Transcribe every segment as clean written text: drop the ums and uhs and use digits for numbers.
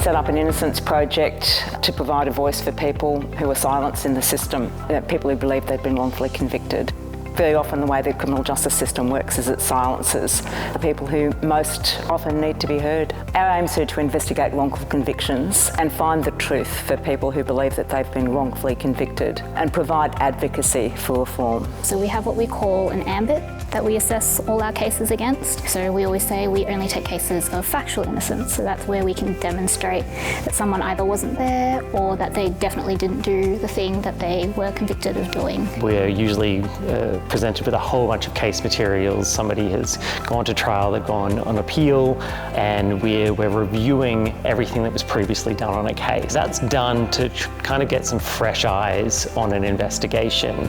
set up an Innocence project to provide a voice for people who are silenced in the system, people who believe they've been wrongfully convicted. Very often the way the criminal justice system works is it silences the people who most often need to be heard. Our aim is to investigate wrongful convictions and find the truth for people who believe that they've been wrongfully convicted and provide advocacy for reform. So we have what we call an ambit that we assess all our cases against. So we always say we only take cases of factual innocence. So that's where we can demonstrate that someone either wasn't there or that they definitely didn't do the thing that they were convicted of doing. We're usually presented with a whole bunch of case materials. Somebody has gone to trial, they've gone on appeal, and we're reviewing everything that was previously done on a case. That's done to kind of get some fresh eyes on an investigation.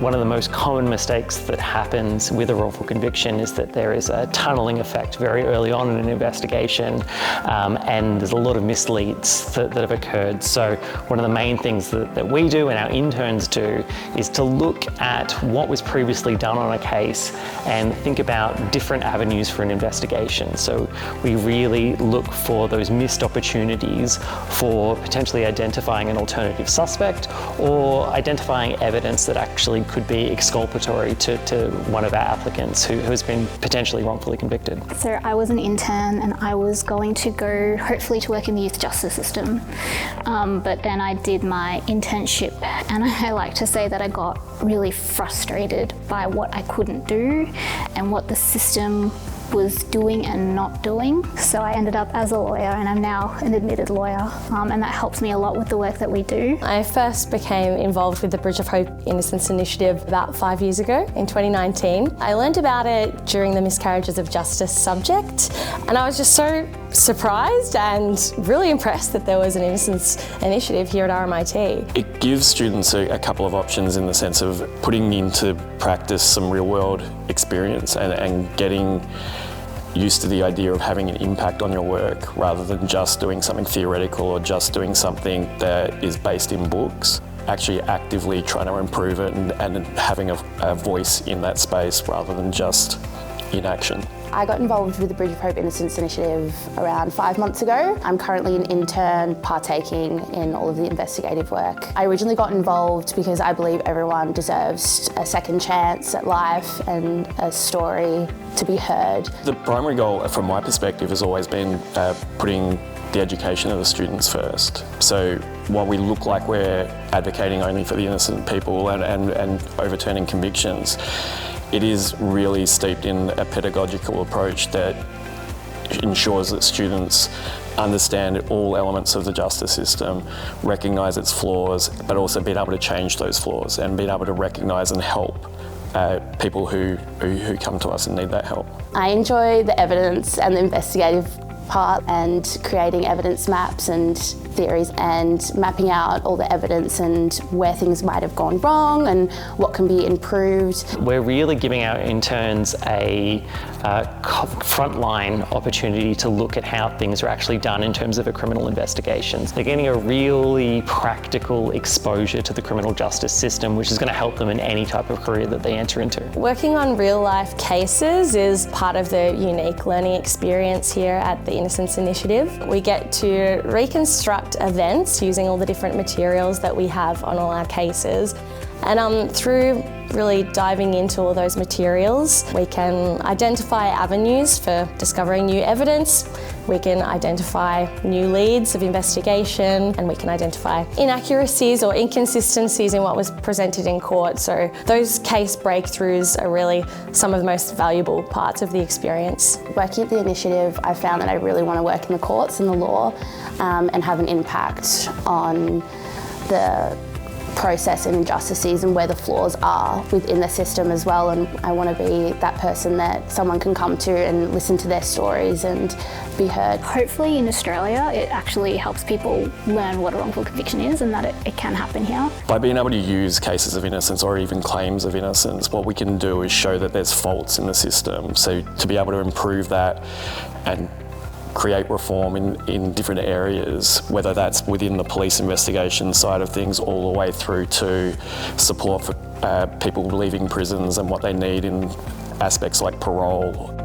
One of the most common mistakes that happens with a wrongful conviction is that there is a tunnelling effect very early on in an investigation, and there's a lot of misleads that have occurred. So one of the main things that we do and our interns do is to look at what was previously done on a case and think about different avenues for an investigation. So we really look for those missed opportunities for potentially identifying an alternative suspect or identifying evidence that actually could be exculpatory to one of our applicants who has been potentially wrongfully convicted. So I was an intern and I was going to go hopefully to work in the youth justice system, but then I did my internship and I like to say that I got really frustrated by what I couldn't do and what the system was doing and not doing. So I ended up as a lawyer and I'm now an admitted lawyer, and that helps me a lot with the work that we do. I first became involved with the Bridge of Hope Innocence Initiative about 5 years ago in 2019. I learned about it during the miscarriages of justice subject, and I was just so surprised and really impressed that there was an Innocence Initiative here at RMIT. It gives students a couple of options in the sense of putting into practice some real world experience and getting used to the idea of having an impact on your work rather than just doing something theoretical or just doing something that is based in books. Actually actively trying to improve it and having a voice in that space rather than just inaction. I got involved with the Bridge of Hope Innocence Initiative around 5 months ago. I'm currently an intern partaking in all of the investigative work. I originally got involved because I believe everyone deserves a second chance at life and a story to be heard. The primary goal from my perspective has always been putting the education of the students first. So while we look like we're advocating only for the innocent people and overturning convictions, it is really steeped in a pedagogical approach that ensures that students understand all elements of the justice system, recognise its flaws, but also being able to change those flaws and being able to recognise and help people who come to us and need that help. I enjoy the evidence and the investigative part and creating evidence maps and theories and mapping out all the evidence and where things might have gone wrong and what can be improved. We're really giving our interns a frontline opportunity to look at how things are actually done in terms of a criminal investigation. They're getting a really practical exposure to the criminal justice system, which is going to help them in any type of career that they enter into. Working on real life cases is part of the unique learning experience here at the Innocence Initiative. We get to reconstruct events using all the different materials that we have on all our cases, and through really diving into all those materials, we can identify avenues for discovering new evidence, we can identify new leads of investigation, and we can identify inaccuracies or inconsistencies in what was presented in court. So those case breakthroughs are really some of the most valuable parts of the experience. Working at the initiative, I found that I really want to work in the courts and the law and have an impact on the process and injustices and where the flaws are within the system as well, and I want to be that person that someone can come to and listen to their stories and be heard. Hopefully in Australia it actually helps people learn what a wrongful conviction is and that it can happen here. By being able to use cases of innocence or even claims of innocence, what we can do is show that there's faults in the system. So to be able to improve that and create reform in different areas, whether that's within the police investigation side of things all the way through to support for people leaving prisons and what they need in aspects like parole.